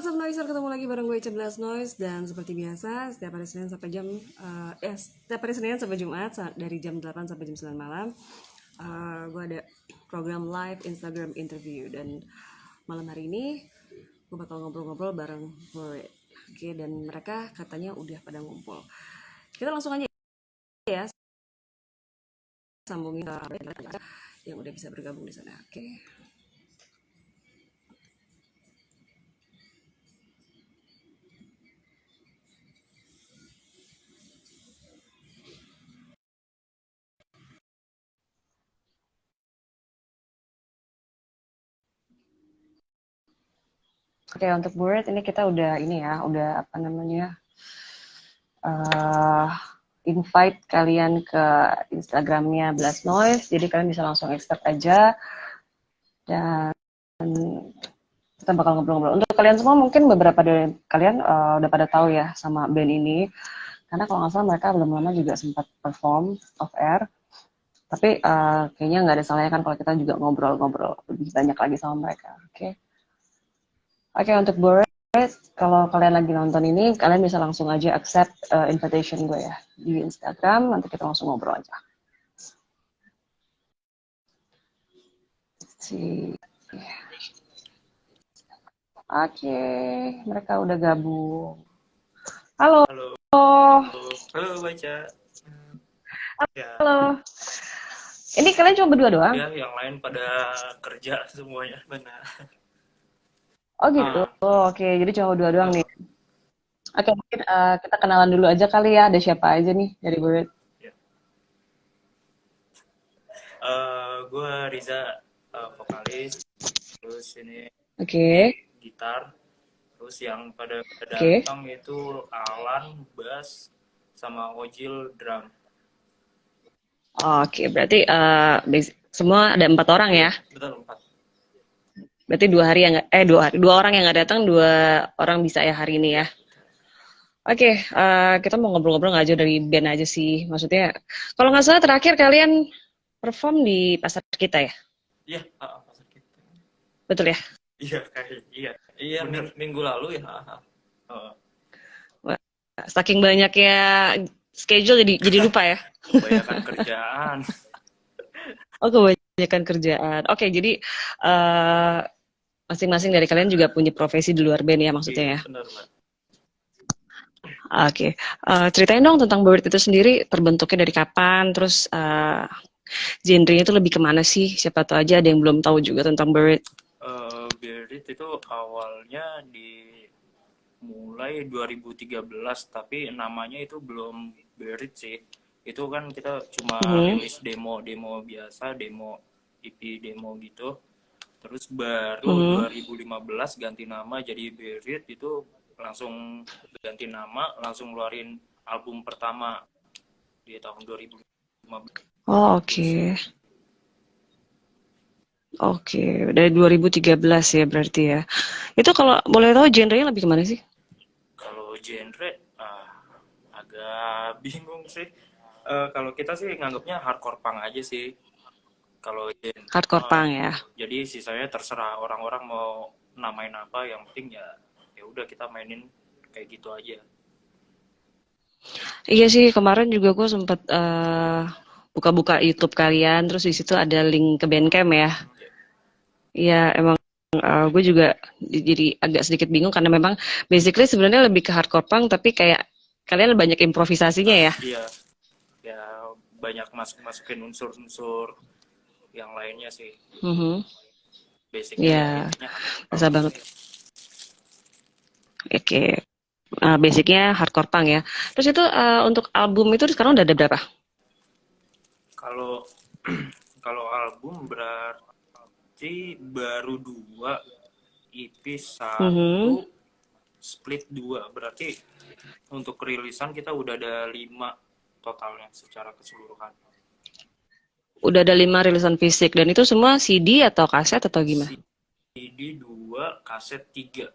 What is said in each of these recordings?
What's up Noiser, ketemu lagi bareng gue Ica Blast Noise. Dan seperti biasa setiap hari Senin sampai Jumat dari jam 8 sampai jam 9 malam gue ada program live Instagram interview. Dan malam hari ini gue bakal ngobrol-ngobrol bareng Borit. Oke, dan mereka katanya udah pada ngumpul. Kita langsung aja ya sambungin yang udah bisa bergabung di sana. Oke. Oke, untuk Borit ini kita udah uh, invite kalian ke Instagramnya Blast Noise, jadi kalian bisa langsung expert aja dan kita bakal ngobrol-ngobrol. Untuk kalian semua mungkin beberapa dari kalian udah pada tahu ya sama band ini, karena kalau nggak salah mereka belum lama juga sempat perform off air. Tapi kayaknya nggak ada salahnya kan kalau kita juga ngobrol-ngobrol lebih banyak lagi sama mereka. Oke, untuk Boris, kalau kalian lagi nonton ini, kalian bisa langsung aja accept invitation gue ya di Instagram. Nanti kita langsung ngobrol aja. Oke, mereka udah gabung. Halo. Halo. Halo, Baca. Ya. Halo. Ini kalian cuma berdua doang? Ya, yang lain pada kerja semuanya, benar. Oh gitu. Oke, jadi cuma berdua doang nih. Oke, mungkin kita kenalan dulu aja kali ya. Ada siapa aja nih dari Borit? Ya. Gue Riza, vokalis. Terus ini gitar. Terus yang pada datang itu Alan, bass, sama Ojil, drum. Oke, berarti semua ada 4 orang ya? Betul, 4. Berarti 2 orang yang nggak datang, 2 orang bisa ya hari ini ya? Oke, kita mau ngobrol-ngobrol nggak jauh dari band aja sih. Maksudnya, kalau nggak salah terakhir kalian perform di pasar kita ya? Iya, pasar kita. Betul ya? Iya, minggu lalu ya. Saking banyaknya schedule jadi lupa ya? Kebanyakan kerjaan. Oh, kebanyakan kerjaan. Oke, jadi masing-masing dari kalian juga punya profesi di luar band ya maksudnya ya? Benar. Oke, ceritain dong tentang Borit itu sendiri, terbentuknya dari kapan, terus genre-nya itu lebih kemana sih? Siapa tahu aja ada yang belum tahu juga tentang Borit. Borit itu awalnya mulai 2013, tapi namanya itu belum Borit sih. Itu kan kita cuma rilis demo biasa, demo EP demo gitu. Terus baru 2015 ganti nama jadi Borit, itu langsung ganti nama, langsung ngeluarin album pertama di tahun 2015. Oh, Oke, dari 2013 ya berarti ya. Itu kalau boleh tahu genre-nya lebih kemana sih? Kalau genre agak bingung sih. Kalau kita sih nganggapnya hardcore punk aja sih. Kalau hardcore punk ya. Jadi sisanya terserah orang-orang mau namain apa, yang penting ya udah kita mainin kayak gitu aja. Iya sih, kemarin juga gue sempat buka-buka YouTube kalian, terus di situ ada link ke Bandcamp ya. Iya, emang gue juga jadi agak sedikit bingung karena memang basically sebenarnya lebih ke hardcore punk, tapi kayak kalian banyak improvisasinya ya. Iya, ya banyak masukin unsur-unsur yang lainnya sih. Basicnya bisa banget. Oke. Basicnya hardcore punk ya. Terus itu untuk album itu sekarang udah ada berapa? Kalau album berarti baru 2, EP 1, split 2. Berarti untuk rilisan kita udah ada 5 totalnya secara keseluruhan. Udah ada 5 rilisan fisik, dan itu semua CD atau kaset atau gimana? CD 2, kaset 3.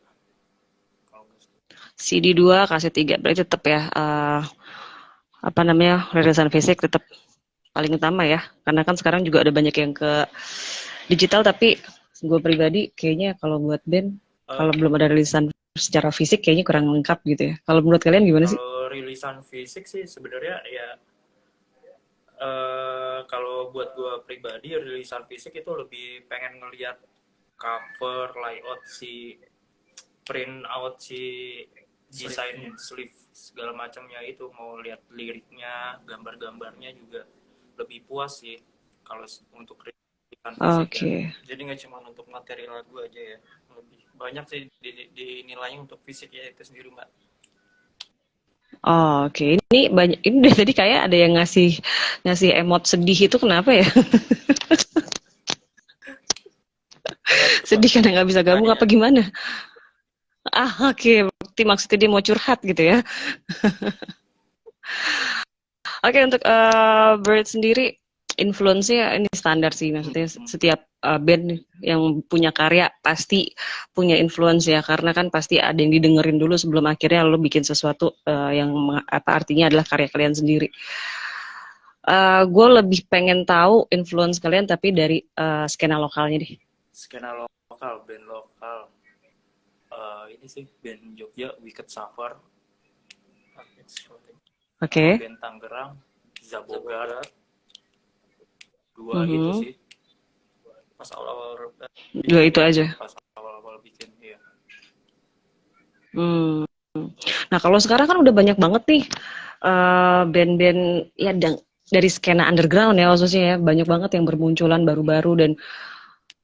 CD 2, kaset 3, berarti tetap ya rilisan fisik tetap paling utama ya, karena kan sekarang juga ada banyak yang ke digital, tapi gue pribadi kayaknya kalau buat band kalau belum ada rilisan secara fisik kayaknya kurang lengkap gitu ya. Kalau menurut kalian gimana sih? Kalau rilisan fisik sih sebenarnya ya kalau buat gue pribadi rilisan fisik itu lebih pengen ngelihat cover layout si print out si desain sleeve segala macamnya, itu mau lihat liriknya, gambar-gambarnya juga lebih puas sih kalau untuk rilisan fisik ya. Oke. Jadi nggak cuma untuk materi lagu aja ya, lebih banyak sih dinilainya untuk fisik ya itu sendiri mbak. Oh, oke. Ini banyak. Ini dari tadi kayak ada yang ngasih ngasih emot sedih itu kenapa ya? Kenapa tuh mbak? Sedih karena nggak bisa gabung Nanya. apa gimana? Ah, oke. Berarti maksudnya dia mau curhat gitu ya? Oke, untuk Bird sendiri influence-nya ini standar sih, maksudnya setiap band yang punya karya pasti punya influence ya, karena kan pasti ada yang didengerin dulu sebelum akhirnya lo bikin sesuatu yang apa artinya adalah karya kalian sendiri. Gue lebih pengen tahu influence kalian tapi dari skena lokalnya deh. Skena lokal, band lokal. Ini sih band Jogja, Wicked Suffer. Sama Oke. band Tangerang, Zabogar. Dua itu sih. Pas awal-awal Dua bikin itu ya. aja. Pas awal-awal bikin, iya. Hmm. Nah, kalau sekarang kan udah banyak banget nih band-band ya dari skena underground ya khususnya ya, banyak banget yang bermunculan baru-baru dan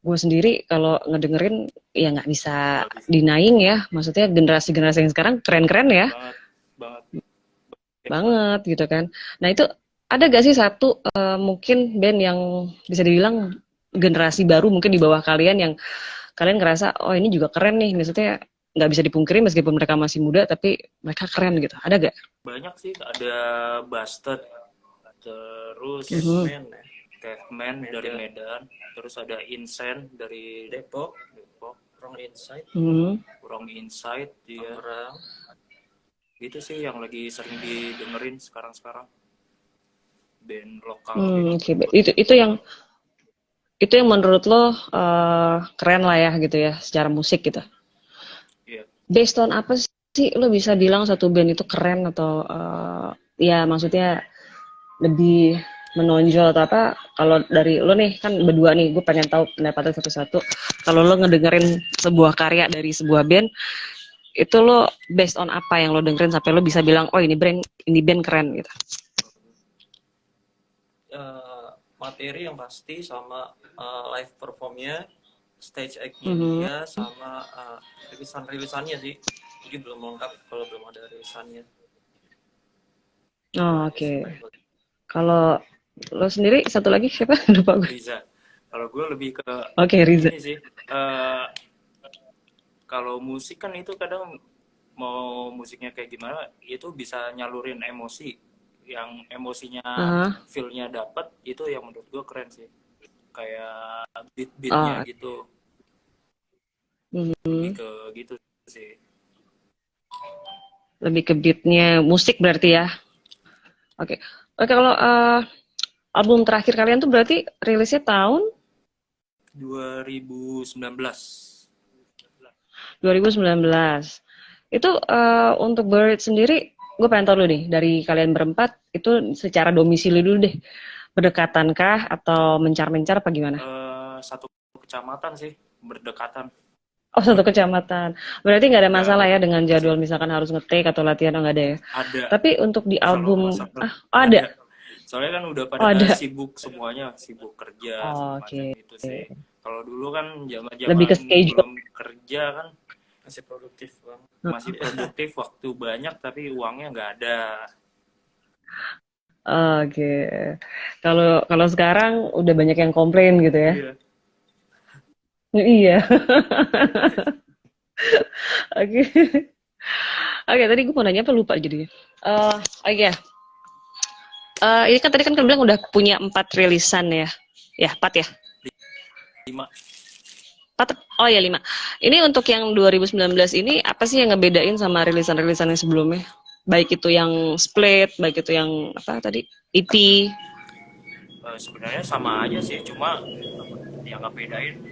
gue sendiri kalau ngedengerin ya nggak bisa Nggak bisa. denying ya, maksudnya generasi-generasi yang sekarang keren-keren ya, Banget, banget. banget gitu kan. Nah itu ada gak sih satu mungkin band yang bisa dibilang generasi baru mungkin di bawah kalian yang kalian ngerasa oh ini juga keren nih, maksudnya nggak bisa dipungkiri meskipun mereka masih muda tapi mereka keren gitu, ada gak? Banyak sih, ada Busted, terus Mhm. Caveman dari Medan, terus ada Insane dari Depok, Wrong Inside, Mhm. Wrong Inside dia. Itu sih yang lagi sering didengerin sekarang-sekarang, band lokal gitu. Oke. Itu yang menurut lo keren lah ya gitu ya secara musik gitu. Iya. Based on apa sih lo bisa bilang satu band itu keren atau ya maksudnya lebih menonjol atau apa? Kalau dari lo nih kan berdua nih, gue pengen tahu pendapatnya satu-satu. Kalau lo ngedengerin sebuah karya dari sebuah band, itu lo based on apa yang lo dengerin sampai lo bisa bilang oh ini band keren gitu. Materi yang pasti sama live performnya, stage act-nya Mhm. dia, sama rilisannya sih. Jadi belum lengkap kalau belum ada rilisannya. Itu Oh, aja sih oke. paling. Kalau lo sendiri satu lagi siapa? Lupa gue. Riza. Kalau gue lebih ke Oke, Riza. ini sih. Kalau musik kan itu kadang mau musiknya kayak gimana, itu bisa nyalurin emosi. Yang emosinya, Uh-huh. feel-nya dapet, itu yang menurut gue keren sih. Kayak beat-beatnya Oh, gitu. Lebih mhm. ke gitu sih. Lebih ke beatnya musik berarti ya. Oke. Oke, kalau album terakhir kalian tuh berarti rilisnya tahun 2019. 2019. Itu untuk Bird sendiri, gue pengen tahu dulu nih, dari kalian berempat, itu secara domisili dulu deh. Berdekatankah atau mencar-mencar apa gimana? Satu kecamatan sih, berdekatan. Oh, satu kecamatan. Berarti nggak ada Nggak masalah ada ya dengan sih. jadwal misalkan harus nge-take atau latihan, oh, nggak ada ya. Ada. Tapi untuk di Kalau album, masalah ada. ada. Soalnya kan udah Oh, pada ada. sibuk semuanya, sibuk kerja Oh, segala macam oke. itu sih. Kalau dulu kan Lebih ke zaman-zaman schedule. belum kerja kan masih produktif bang. Masih produktif, waktu banyak tapi uangnya nggak ada. Oke. Kalau kalau sekarang udah banyak yang komplain gitu ya. Iya. Iya. Oke. Oke, tadi gue mau nanya apa lupa jadinya. Oh iya. Ini kan tadi kan bilang udah punya 4 rilisan ya. Ya, 4 ya. 5. 4. Oh ya 5. Ini untuk yang 2019 ini apa sih yang ngebedain sama rilisan-rilisan yang sebelumnya? Baik itu yang split, baik itu yang apa tadi? EP. Sebenarnya sama aja sih, cuma yang nggak bedain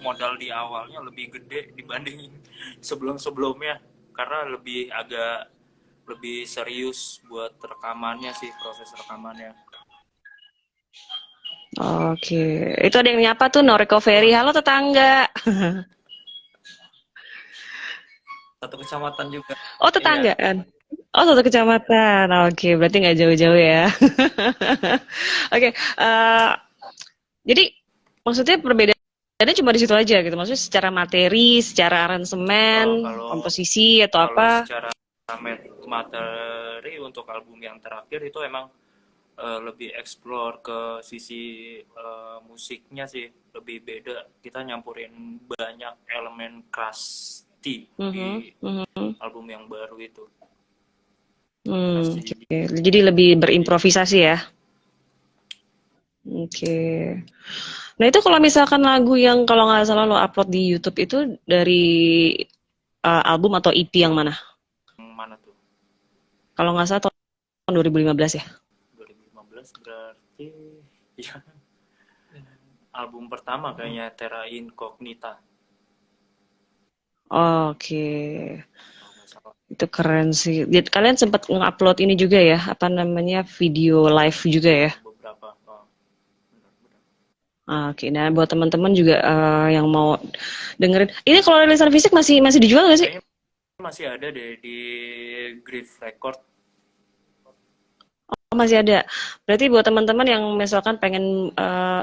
modal di awalnya lebih gede dibanding sebelum-sebelumnya, karena lebih serius buat rekamannya sih, proses rekamannya. Oke, itu ada yang nyapa tuh, no recovery. Halo tetangga. Satu kecamatan juga. Oh Iya. tetangga kan? Oh satu kecamatan. Oke, berarti nggak jauh-jauh ya. Oke, jadi maksudnya perbedaannya cuma di situ aja gitu. Maksudnya secara materi, secara aransemen, Kalau komposisi atau kalau apa? secara materi untuk album yang terakhir itu emang lebih explore ke sisi musiknya sih, lebih beda. Kita nyampurin banyak elemen crusty di Mhm, mhm. album yang baru itu. Oke. Crusty Jadi lebih jadi berimprovisasi ya. Oke. Nah itu kalau misalkan lagu yang kalau nggak salah lo upload di YouTube itu dari album atau EP yang yang mana? mana tuh? Kalau nggak salah tahun 2015 ya. 2015 berarti ya album pertama kayaknya, Terra Incognita Oke. kalau nggak salah. Itu keren sih. Jadi kalian sempat ngupload ini juga ya, apa namanya, video live juga Iya ya? beberapa. Oh, benar-benar. Oke, nah buat teman-teman juga yang mau dengerin. Ini kalau rilisan fisik masih masih dijual nggak sih? Kayaknya masih ada deh di Griff Record. Oh, masih ada. Berarti buat teman-teman yang misalkan pengen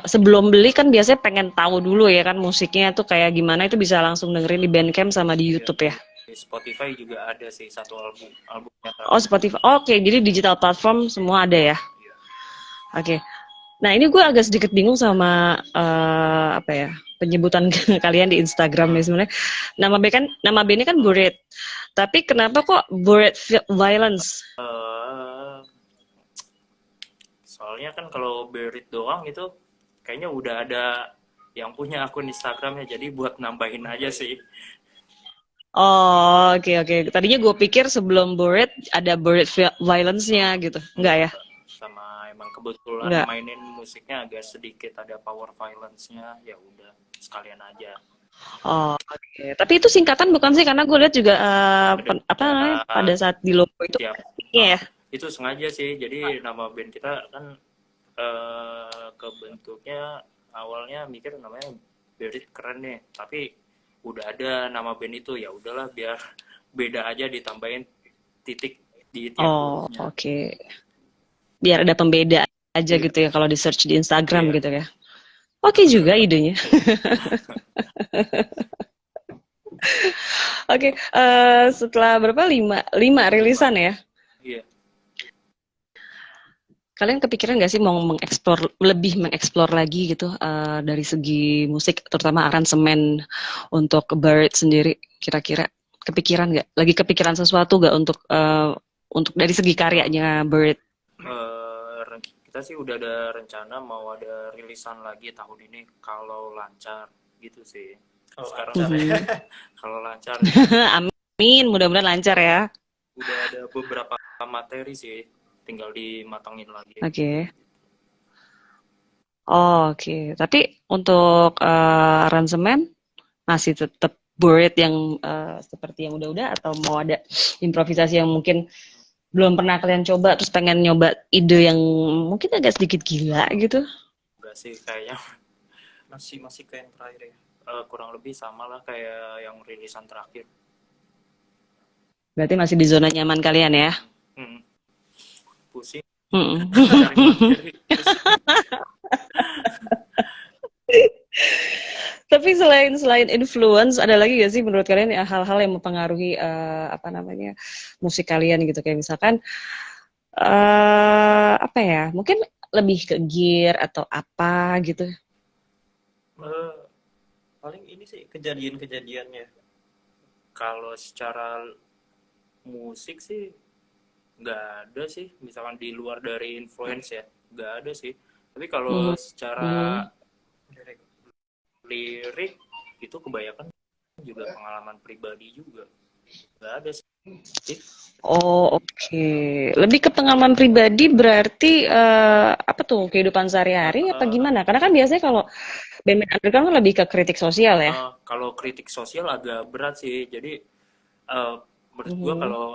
sebelum beli kan biasanya pengen tahu dulu ya kan musiknya tuh kayak gimana itu bisa langsung dengerin di Bandcamp sama di Iya, YouTube ya. di Spotify juga ada sih satu albumnya Oh, terakhir. Spotify. Oke, jadi digital platform semua ada ya. Iya. Oke. Nah, ini gue agak sedikit bingung sama apa ya penyebutan kalian di Instagram ya Hmm. sebenarnya. Nama bandnya kan Buried. Tapi kenapa kok Buried Violence? Eh, soalnya kan kalau Berit doang itu kayaknya udah ada yang punya akun Instagramnya, jadi buat nambahin aja sih. Oh, oke oke. Tadinya gue pikir sebelum Buried ada Buried Violence-nya gitu. Enggak Enggak, ya? enggak. Sama emang kebetulan Enggak. mainin musiknya agak sedikit ada power violence-nya, ya udah sekalian aja. Oh, oke. Tapi itu singkatan bukan sih? Karena gue lihat juga Ada apa namanya pada saat di logo itu tiap ya. itu sengaja sih, jadi nama band kita kan kebentuknya awalnya mikir namanya Berit keren nih, tapi udah ada nama band itu, ya udahlah biar beda aja, ditambahin titik di tiap Oh, hurufnya. oke. Biar ada pembeda aja Iya, gitu ya kalau di search di Instagram iya. gitu ya. Oke juga idenya. Oke, setelah berapa? Lima Lima. rilisan ya? Iya. Kalian kepikiran nggak sih mau mengeksplor lagi gitu dari segi musik, terutama aransemen untuk Bird sendiri, kira-kira kepikiran nggak? Lagi kepikiran sesuatu nggak untuk dari segi Oh, karyanya Bird? kita sih udah ada rencana mau ada rilisan lagi tahun ini kalau lancar gitu sih. Kalau sekarang lancar ya. Kalau lancar ya. Amin, mudah-mudahan lancar ya. Udah ada beberapa materi sih, tinggal dimatangin lagi. Oke. Oh, oke. Tapi untuk aransemen masih tetap Bird yang seperti yang udah-udah atau mau ada improvisasi yang mungkin belum pernah kalian coba terus pengen nyoba ide yang mungkin agak sedikit gila gitu? Enggak sih, kayaknya masih kayak yang terakhir ya. Kurang lebih sama lah kayak yang rilisan terakhir. Berarti masih di zona nyaman kalian ya? Hmm, pusing cari Mm-mm. materi, pusing. Tapi selain influence, ada lagi gak sih menurut kalian ya, hal-hal yang mempengaruhi apa namanya musik kalian gitu kayak misalkan apa ya? Mungkin lebih ke gear atau apa gitu? Eh, paling ini sih kejadian-kejadiannya. Kalau secara musik sih nggak ada sih, misalkan di luar dari influence ya, nggak ada sih. Tapi kalau Mhm, secara mhm. lirik itu kebanyakan juga pengalaman pribadi juga, nggak ada sih. Oh, oke. Lebih ke pengalaman pribadi berarti apa tuh kehidupan sehari-hari apa Eh, gimana? Karena kan biasanya kalau band-band underground kan lebih ke kritik sosial ya. kalau kritik sosial agak berat sih. Jadi menurut gua Mhm. kalau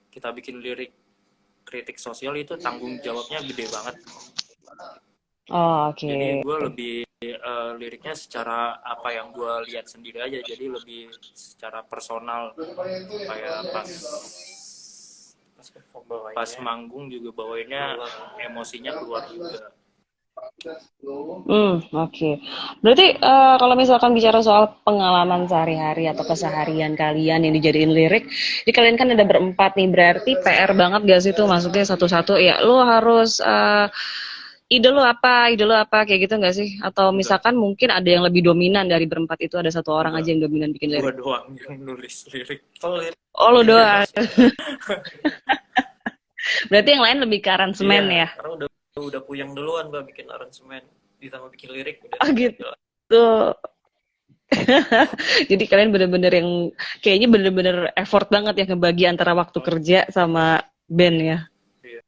kita bikin lirik kritik sosial itu tanggung jawabnya gede banget. Oh, Jadi oke. gue lebih liriknya secara apa yang gue lihat sendiri aja. Jadi lebih secara personal. Kayak pas manggung juga bawainnya emosinya keluar juga. Oke. Berarti kalau misalkan bicara soal pengalaman sehari-hari atau keseharian kalian yang dijadiin lirik, di kalian kan ada berempat nih, berarti PR banget gak sih tuh maksudnya satu-satu ya, lo harus ide lo apa, kayak gitu nggak sih? Atau Enggak, misalkan mungkin ada yang lebih dominan dari berempat itu, ada satu orang enggak. aja yang dominan bikin Gue lirik. doang yang nulis lirik. Oh, lirik. Oh, lo Iya. doang. Berarti yang lain lebih ke Iya, aransemen ya? karena udah puyeng duluan gue bikin aransemen. Ditambah bikin lirik udah Oh gitu. jelas. Jadi kalian bener-bener yang kayaknya bener-bener effort banget ya ngebagi antara waktu Oh, kerja sama band iya, ya. iya,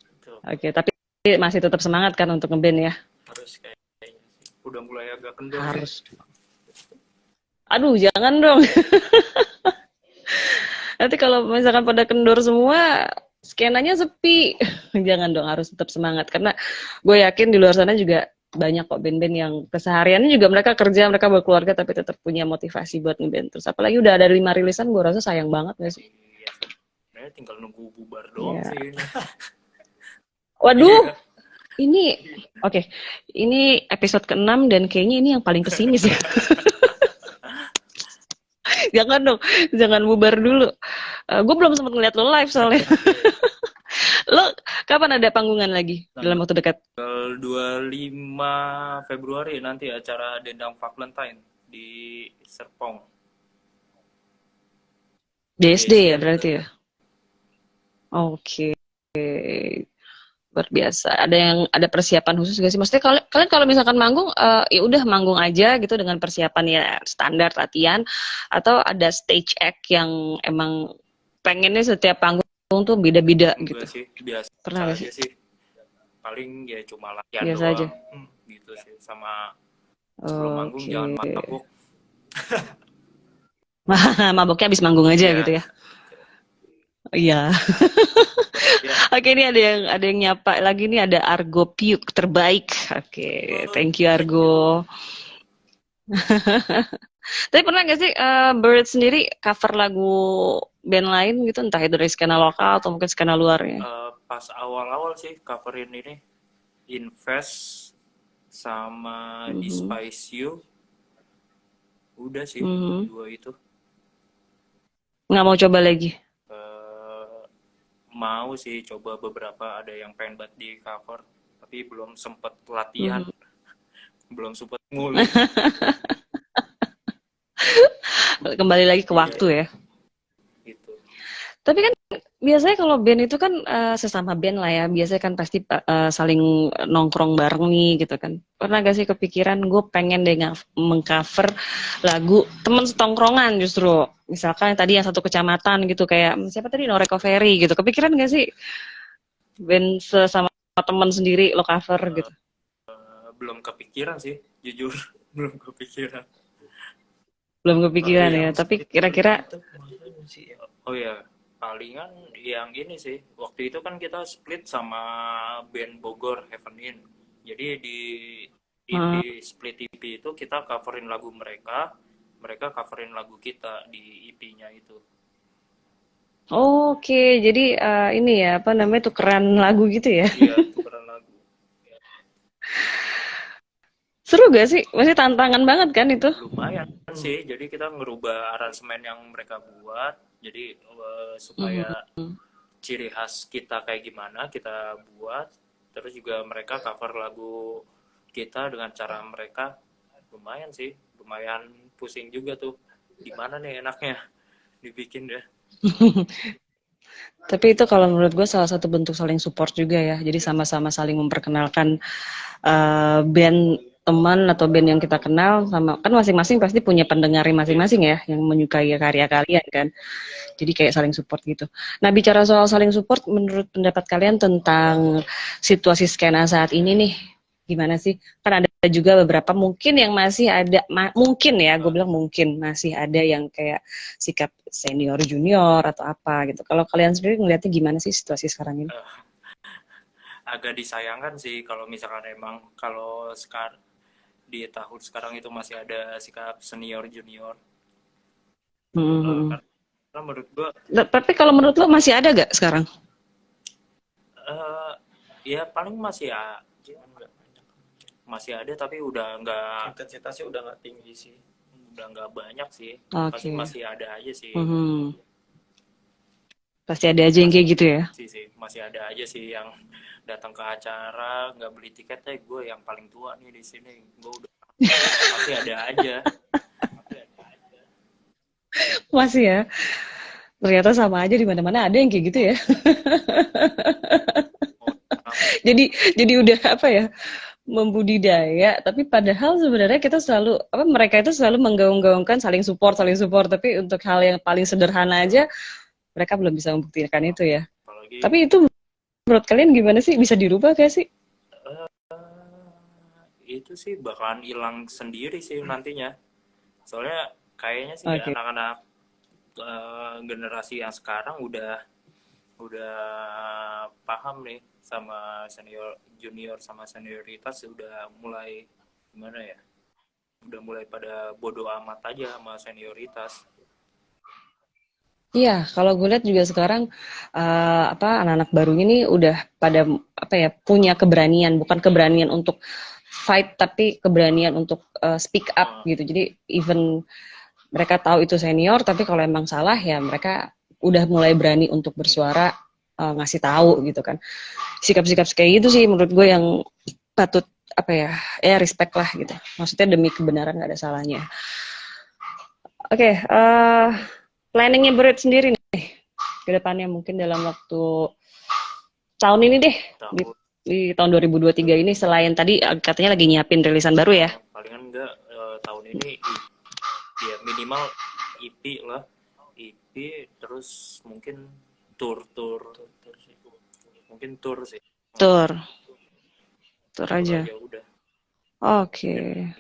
betul. Oke, tapi masih tetap semangat kan untuk ngeband ya? Harus kayaknya sih. Udah mulai agak kendor sih. Harus. Aduh, jangan dong. Nanti kalau misalkan pada kendor semua, skenanya sepi. Jangan dong, harus tetap semangat. Karena gue yakin di luar sana juga banyak kok band-band yang kesehariannya juga mereka kerja, mereka berkeluarga, tapi tetap punya motivasi buat ngeband. Terus apalagi udah ada 5 rilisan, gue rasa sayang banget gak sih? Iya sih. Sebenarnya tinggal nunggu bubar doang Ya. sih ini. Waduh, Iya. ini oke. Ini episode ke-6 dan kayaknya ini yang paling pesimis ya. Jangan dong, jangan bubar dulu. Gue belum sempat ngeliat lo live soalnya. Lo kapan ada panggungan lagi dalam Tanggal waktu dekat? 25 Februari nanti acara Dendang Valentine di Serpong. DSD ya BSD. berarti ya? Oke, luar biasa. Ada persiapan khusus gak sih? Maksudnya kalian kalau misalkan manggung, ya udah manggung aja gitu dengan persiapan ya standar latihan, atau ada stage act yang emang pengennya setiap panggung tuh beda-beda gitu. Enggak sih, biasa Pernah gak aja sih? sih. Paling ya cuma latihan Biasa doang. aja. Gitu sih. Sama sebelum manggung jangan Oke. mabuk. Maboknya habis manggung aja Iya. gitu ya. Iya. Ya. Oke, ini ada yang nyapa lagi nih, ada Argo Piuk terbaik. Oke, thank you Argo. Tapi pernah nggak sih Bird sendiri cover lagu band lain gitu, entah itu dari skena lokal atau mungkin skena luarnya? Pas awal-awal sih coverin ini Invest sama Mhm. Despise You. Udah sih, Mhm. dua itu. Nggak mau coba lagi. Eh, mau sih coba beberapa, ada yang pengen banget di cover, tapi belum sempet latihan, Mhm. belum sempet ngulik. Kembali lagi ke Iya, waktu ya. gitu. Tapi kan biasanya kalau band itu kan sesama band lah ya. Biasanya kan pasti saling nongkrong bareng nih gitu kan. Pernah gak sih kepikiran gue pengen deh mengcover lagu temen setongkrongan justru. Misalkan tadi yang satu kecamatan gitu kayak siapa tadi No Recovery gitu. Kepikiran gak sih band sesama temen sendiri lo cover Eh, gitu? belum kepikiran sih, jujur. Belum kepikiran. Belum Kalau kepikiran ya. yang Tapi split kira-kira gitu kemarin sih. Oh ya, palingan yang ini sih. Waktu itu kan kita split sama band Bogor, Heaven In. Jadi di uh, EP split EP itu kita coverin lagu mereka, mereka coverin lagu kita di EP-nya itu. oke, jadi ini ya apa namanya tukeran lagu gitu ya. Iya, tukeran lagu. Seru gak sih? Masih tantangan banget kan itu? Lumayan sih, jadi kita ngerubah aransemen yang mereka buat, jadi supaya Mhm. ciri khas kita kayak gimana kita buat, terus juga mereka cover lagu kita dengan cara mereka. Lumayan sih, lumayan pusing juga tuh, gimana nih enaknya dibikin deh. Tapi itu kalau menurut gue salah satu bentuk saling support juga ya. Jadi Ya, sama-sama saling memperkenalkan band teman atau band yang kita kenal, sama kan masing-masing pasti punya pendengarnya masing-masing ya yang menyukai karya kalian kan. Jadi kayak saling support gitu. Nah, bicara soal saling support, menurut pendapat kalian tentang situasi skena saat ini nih, gimana sih? Kan ada juga beberapa mungkin yang masih ada, mungkin ya, gue bilang mungkin masih ada yang kayak sikap senior junior atau apa gitu. Kalau kalian sendiri ngeliatnya gimana sih situasi sekarang ini? Agak disayangkan sih kalau misalkan emang kalau sekarang di tahun sekarang itu masih ada sikap senior junior. Karena menurut gue, Tapi kalau menurut lo masih ada gak sekarang? ya paling masih ada tapi udah nggak, intensitasnya udah nggak tinggi sih, udah nggak banyak sih. Pasti masih ada aja sih. Pasti ada aja yang kayak gitu ya? Sih, masih ada aja sih yang datang ke acara nggak beli tiket, gue yang paling tua nih di sini, gue udah pasti ada aja. Masih ya? Ternyata sama aja di mana-mana ada yang kayak gitu ya. jadi udah apa ya? Membudidaya, tapi padahal sebenarnya kita selalu mereka itu selalu menggaung-gaungkan saling support, tapi untuk hal yang paling sederhana aja mereka belum bisa membuktikan itu ya. Apalagi, tapi itu menurut kalian gimana sih? Bisa dirubah gak sih? Itu sih bakalan hilang sendiri sih nantinya. Soalnya kayaknya sih anak-anak generasi yang sekarang udah paham nih sama senior junior sama senioritas, udah mulai gimana ya? Udah mulai pada bodoh amat aja sama senioritas. Iya, kalau gue lihat juga sekarang anak-anak baru ini udah pada punya keberanian, bukan keberanian untuk fight tapi keberanian untuk speak up gitu. Jadi even mereka tahu itu senior, tapi kalau emang salah ya mereka udah mulai berani untuk bersuara, ngasih tahu gitu kan. Sikap-sikap kayak gitu sih menurut gue yang patut respect lah gitu. Maksudnya demi kebenaran gak ada salahnya. Oke, planningnya Berit sendiri nih ke depannya mungkin dalam waktu tahun ini deh, di tahun 2023 ini, selain tadi katanya lagi nyiapin rilisan baru ya? Palingan enggak tahun ini ya minimal EP lah, EP, terus mungkin tour sih, mungkin tour sih. Tour aja. Udah. Oke.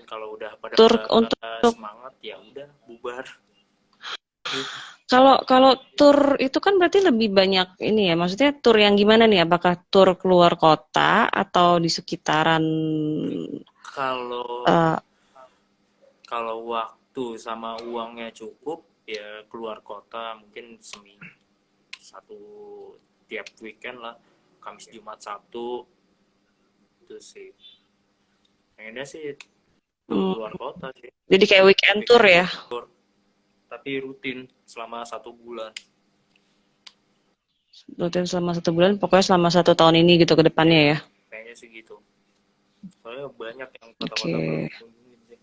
Kalau udah pada tour untuk semangat ya udah bubar. Kalau tour itu kan berarti lebih banyak ini ya, maksudnya tour yang gimana nih? Apakah tour keluar kota atau di sekitaran? Kalau waktu sama uangnya cukup ya keluar kota, mungkin seminggu satu tiap weekend lah, Kamis Jumat Sabtu itu sih. Pengennya sih keluar kota sih. Jadi kayak weekend tour ya? Tapi rutin selama 1 bulan. Rutin selama 1 bulan, pokoknya selama 1 tahun ini gitu ke depannya ya? Kayaknya sih gitu. Soalnya banyak yang kota-kota baru kunjungin sih.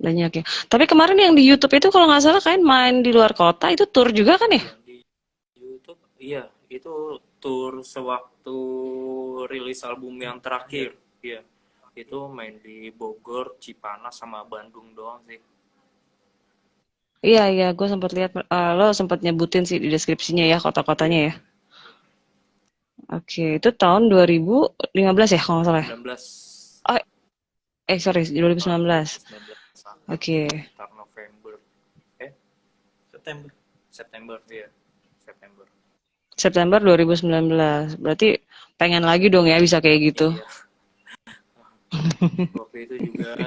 Banyak ya. Tapi kemarin yang di YouTube itu kalau nggak salah kalian main di luar kota, itu tour juga kan ya? Di YouTube, iya. Itu tour sewaktu rilis album yang terakhir. Iya. Itu main di Bogor, Cipanas, sama Bandung doang sih. Iya, gue sempat lihat, lo sempat nyebutin sih di deskripsinya ya kota-kotanya ya. Oke, itu tahun 2015 ya kalau nggak salah. 2019. Sorry, 2019. Oke. November. September, iya. September 2019. Berarti pengen lagi dong ya bisa kayak gitu. Iya. Waktu itu juga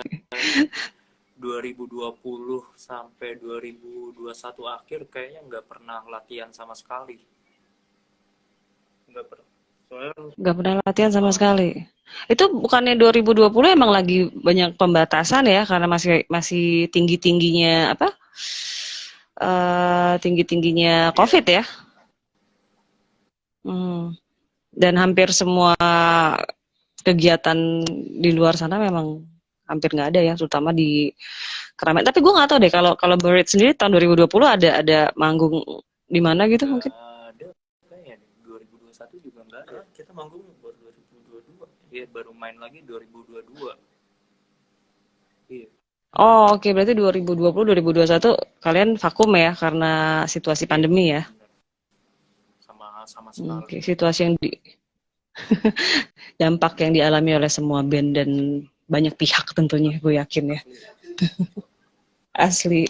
2020 sampai 2021 akhir kayaknya nggak pernah latihan sama sekali. Nggak pernah latihan sama sekali. Itu bukannya 2020 emang lagi banyak pembatasan ya, karena masih tinggi-tingginya tinggi-tingginya COVID ya. Dan hampir semua kegiatan di luar sana memang hampir nggak ada ya, terutama di keramaian. Tapi gue nggak tahu deh kalau Berit sendiri tahun 2020 ada manggung di mana gitu mungkin? Ada kayaknya 2021 juga nggak ada. Kita manggung buat 2022. Iya, baru main lagi 2022. Iya. Oh, oke. Berarti 2020, 2021 kalian vakum ya karena situasi Iya, pandemi ya. benar. Sama sekali. Oke, situasi yang dampak yang dialami oleh semua band dan banyak pihak tentunya, gue yakin ya. Asli. Asli.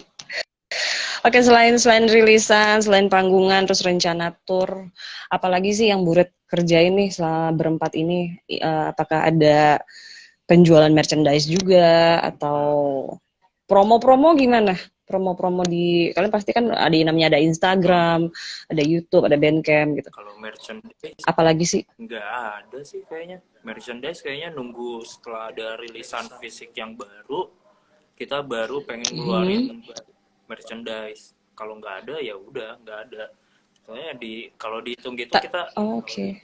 Oke, selain rilisan, selain panggungan, terus rencana tour, apalagi sih yang Buret kerjain nih selama berempat ini? Apakah ada penjualan merchandise juga atau promo-promo gimana? Promo-promo di kalian pasti kan ada yang namanya ada Instagram, ada YouTube, ada Bandcamp gitu. Kalau merchandise Apalagi sih? nggak ada sih kayaknya. Merchandise kayaknya nunggu setelah ada rilisan fisik yang baru, kita baru pengen ngeluarin merchandise. Kalau nggak ada ya udah nggak ada. Soalnya kalau dihitung gitu kita Oke.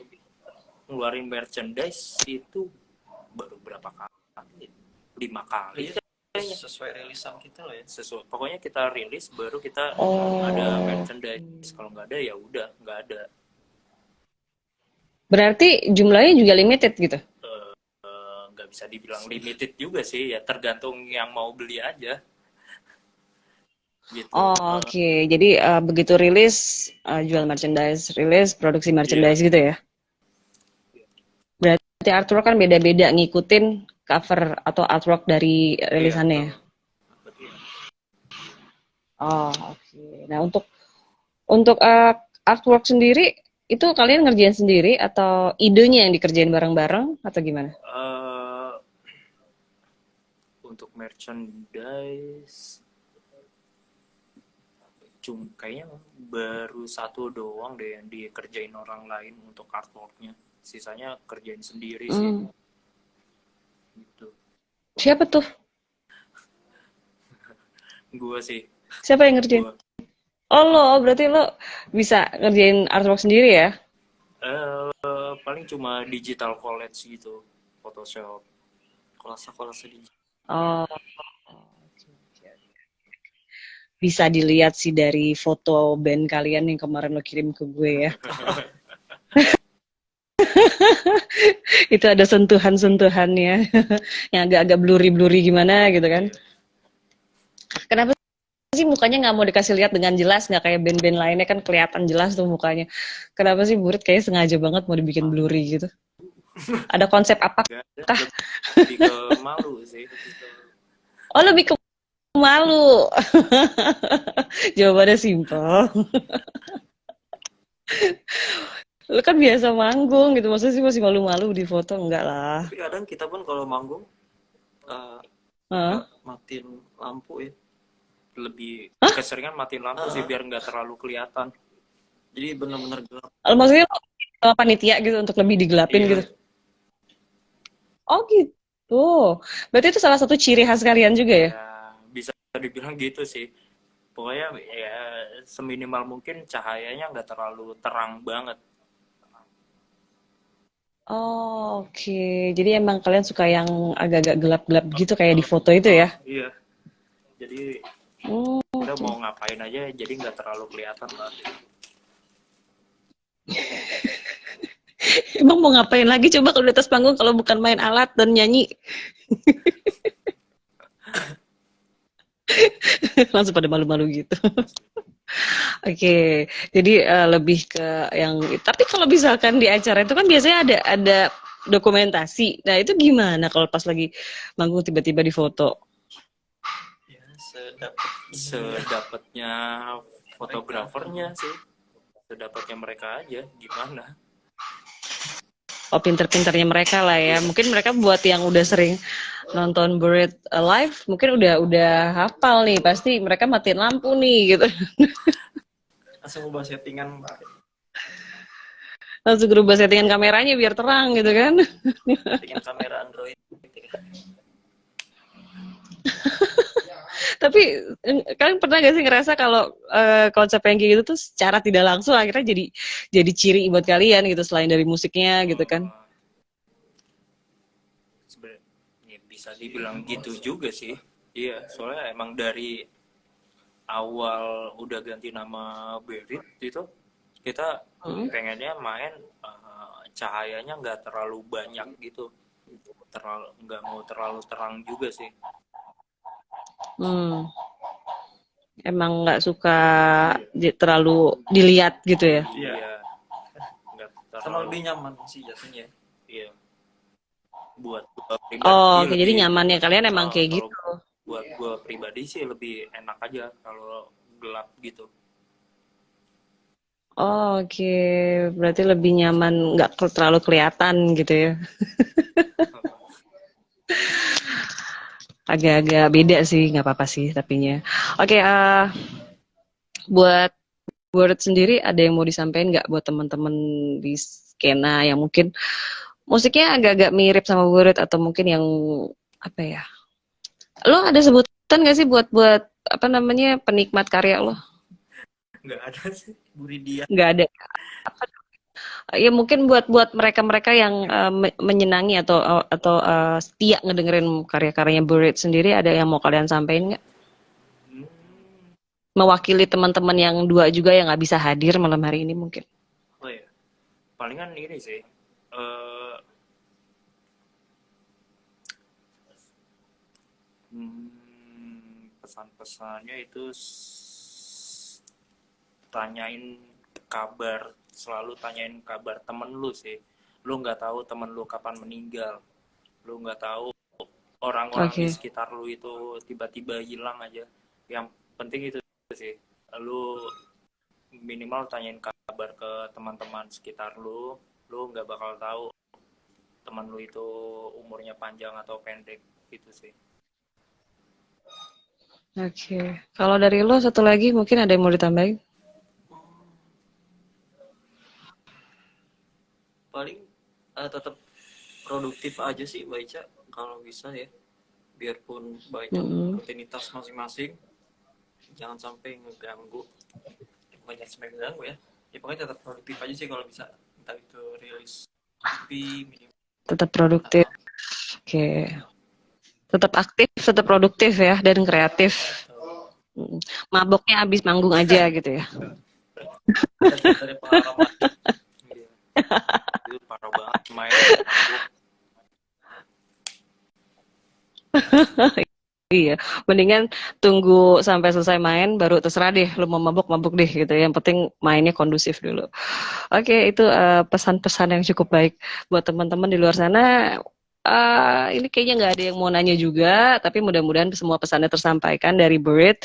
ngeluarin merchandise itu baru berapa kali? 5 kali kayaknya. Sesuai rilisan kita lah ya. Pokoknya kita rilis baru kita ada merchandise. Kalau nggak ada ya udah nggak ada. Berarti jumlahnya juga limited gitu? Nggak bisa dibilang limited juga sih, ya tergantung yang mau beli aja. Gitu. Oke. Jadi begitu rilis jual merchandise, rilis produksi merchandise gitu ya? Berarti artwork kan beda-beda ngikutin cover atau artwork dari rilisannya. Betul. Oke. Nah, untuk artwork sendiri itu kalian ngerjain sendiri atau idenya yang dikerjain bareng-bareng atau gimana? Untuk merchandise kayaknya baru satu doang deh yang dikerjain orang lain untuk artworknya. Sisanya kerjain sendiri sih. Gitu. Siapa tuh? Gue sih. Siapa yang ngerjain? Berarti lo bisa ngerjain artwork sendiri ya? Paling cuma digital collage gitu, Photoshop, kolase digital. Bisa dilihat sih dari foto band kalian yang kemarin lo kirim ke gue ya. Itu ada sentuhan-sentuhannya yang agak-agak blurry-blurry gimana gitu kan. Kenapa sih mukanya nggak mau dikasih lihat dengan jelas, nggak kayak band-band lainnya kan kelihatan jelas tuh mukanya. Kenapa sih Buret kayaknya sengaja banget mau dibikin blurry gitu? Ada konsep apa? Lebih ke malu sih. Lebih ke malu. Jawabannya simpel. Lu kan biasa manggung gitu, maksudnya sih masih malu-malu di foto? Enggak lah. Tapi kadang kita pun kalau manggung matiin lampu ya. Lebih keseringan matiin lampu sih biar nggak terlalu kelihatan. Jadi benar-benar gelap. Maksudnya panitia gitu untuk lebih digelapin gitu? Oh gitu. Berarti itu salah satu ciri khas kalian juga ya? Bisa dibilang gitu sih. Pokoknya ya seminimal mungkin cahayanya nggak terlalu terang banget. Oke. Jadi emang kalian suka yang agak-agak gelap-gelap gitu kayak di foto itu ya? Iya. Jadi kita mau ngapain aja jadi nggak terlalu kelihatan lah. Emang mau ngapain lagi coba kalau di atas panggung kalau bukan main alat dan nyanyi? Langsung pada malu-malu gitu. Oke, jadi lebih ke yang. Tapi kalau misalkan di acara itu kan biasanya ada dokumentasi. Nah itu gimana kalau pas lagi manggung tiba-tiba di foto? Ya sedapatnya fotografernya sih, sedapatnya mereka aja. Gimana? Pinter-pinternya mereka lah ya. Mungkin mereka buat yang udah sering nonton Buret live, mungkin udah hafal nih. Pasti mereka matiin lampu nih gitu. Langsung ubah settingan. Langsung berubah settingan kameranya biar terang gitu kan. Settingan kamera Android. Tapi kalian pernah gak sih ngerasa kalau konsep yang kayak gitu tuh secara tidak langsung akhirnya jadi ciri buat kalian gitu selain dari musiknya gitu kan? Ya, bisa dibilang gitu juga sih. Iya, soalnya emang dari awal udah ganti nama Berit itu kita pengennya main cahayanya nggak terlalu banyak gitu. nggak mau terlalu terang juga sih. Emang nggak suka terlalu dilihat gitu ya? Iya, nggak Sama terlalu. lebih nyaman sih jatuhnya. Iya, buat gua pribadi Oh, oke, jadi lebih nyamannya kalian emang kayak kalau gitu. buat gua pribadi sih lebih enak aja kalau gelap gitu. Oh, oke, berarti lebih nyaman nggak terlalu kelihatan gitu ya? Agak-agak beda sih, nggak apa-apa sih tapinya. Oke, buat Word sendiri ada yang mau disampaikan nggak buat teman-teman di skena yang mungkin musiknya agak-agak mirip sama Word atau mungkin yang apa ya? Lo ada sebutan nggak sih buat apa namanya penikmat karya lo? Nggak ada sih, Buridia. Nggak ada. Ya mungkin buat mereka-mereka yang menyenangi atau setia ngedengerin karya-karyanya Buried sendiri, ada yang mau kalian sampaikan nggak? Mewakili teman-teman yang dua juga yang nggak bisa hadir malam hari ini mungkin. Oh ya, palingan ini sih. Pesan-pesannya itu tanyain kabar, selalu tanyain kabar temen lu sih. Lu nggak tahu temen lu kapan meninggal, lu nggak tahu orang-orang di sekitar lu itu tiba-tiba hilang aja. Yang penting itu sih, lu minimal tanyain kabar ke teman-teman sekitar lu nggak bakal tahu teman lu itu umurnya panjang atau pendek gitu sih. Oke. Kalau dari lo satu lagi mungkin ada yang mau ditambahin? Paling tetap produktif aja sih Mbak Ica kalau bisa ya. Biarpun banyak rutinitas masing-masing, jangan sampai ngeganggu. Banyak sampai ngeganggu ya. Ya pokoknya tetap produktif aja sih kalau bisa. Entah itu rilis tapi minimal. Tetap produktif. Oke. Tetap aktif, tetap produktif ya, dan kreatif. Maboknya habis manggung aja gitu ya. Dari pengalaman. Itu parah banget main mabuk. Iya, mendingan tunggu sampai selesai main baru terserah deh, lu mau mabuk deh gitu. Yang penting mainnya kondusif dulu. Oke, itu pesan-pesan yang cukup baik buat teman-teman di luar sana. Ini kayaknya nggak ada yang mau nanya juga, tapi mudah-mudahan semua pesannya tersampaikan dari Buried.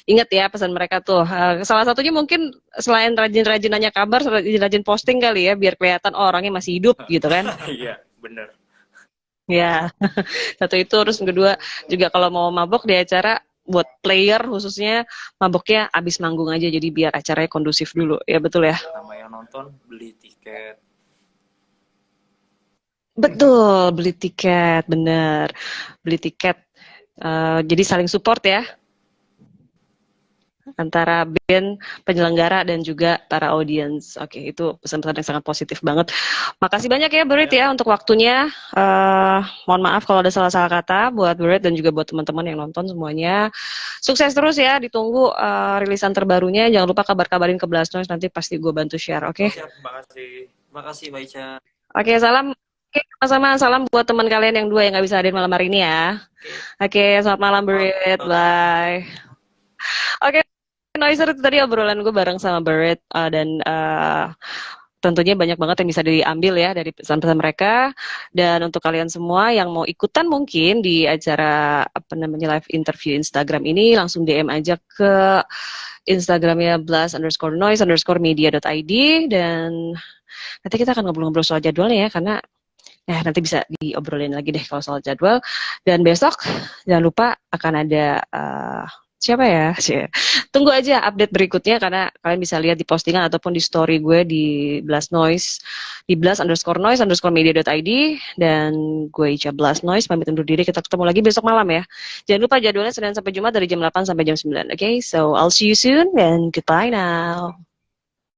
Ingat ya pesan mereka tuh. Salah satunya mungkin selain rajin-rajin nanya kabar, rajin-rajin posting kali ya, biar kelihatan orangnya masih hidup gitu kan. Iya, bener. Ya, satu itu. Terus yang kedua juga kalau mau mabok di acara, buat player khususnya maboknya abis manggung aja, jadi biar acaranya kondusif dulu. Ya betul ya? Sama yang nonton beli tiket. Betul, beli tiket, bener. Beli tiket. Jadi saling support ya. Antara band, penyelenggara, dan juga para audiens. Oke, itu pesan-pesan yang sangat positif banget. Makasih banyak ya Buried ya untuk waktunya. Mohon maaf kalau ada salah-salah kata buat Buried dan juga buat teman-teman yang nonton semuanya. Sukses terus ya, ditunggu rilisan terbarunya. Jangan lupa kabar-kabarin ke Blast Noise, nanti pasti gue bantu share, oke? Siap, makasih. Makasih Mbak Ica. Oke, salam. Sama-sama, salam buat teman kalian yang dua yang nggak bisa hadir malam hari ini ya. Oke, selamat malam Buried, bye. Oke. Noiser, itu tadi obrolan gue bareng sama Buried dan tentunya banyak banget yang bisa diambil ya dari pesan-pesan mereka. Dan untuk kalian semua yang mau ikutan mungkin di acara live interview Instagram ini, langsung DM aja ke Instagramnya blast_noise_media.id, dan nanti kita akan ngobrol-ngobrol soal jadwalnya ya, karena nanti bisa diobrolin lagi deh kalau soal jadwal. Dan besok jangan lupa akan ada siapa ya? Tunggu aja update berikutnya, karena kalian bisa lihat di postingan ataupun di story gue di Blast Noise, di blast_noise_media.id, dan gue Ica Blast Noise pamit undur diri. Kita ketemu lagi besok malam ya. Jangan lupa jadwalnya Senin sampai Jumat dari jam 8 sampai jam 9. Okay, so I'll see you soon and goodbye now.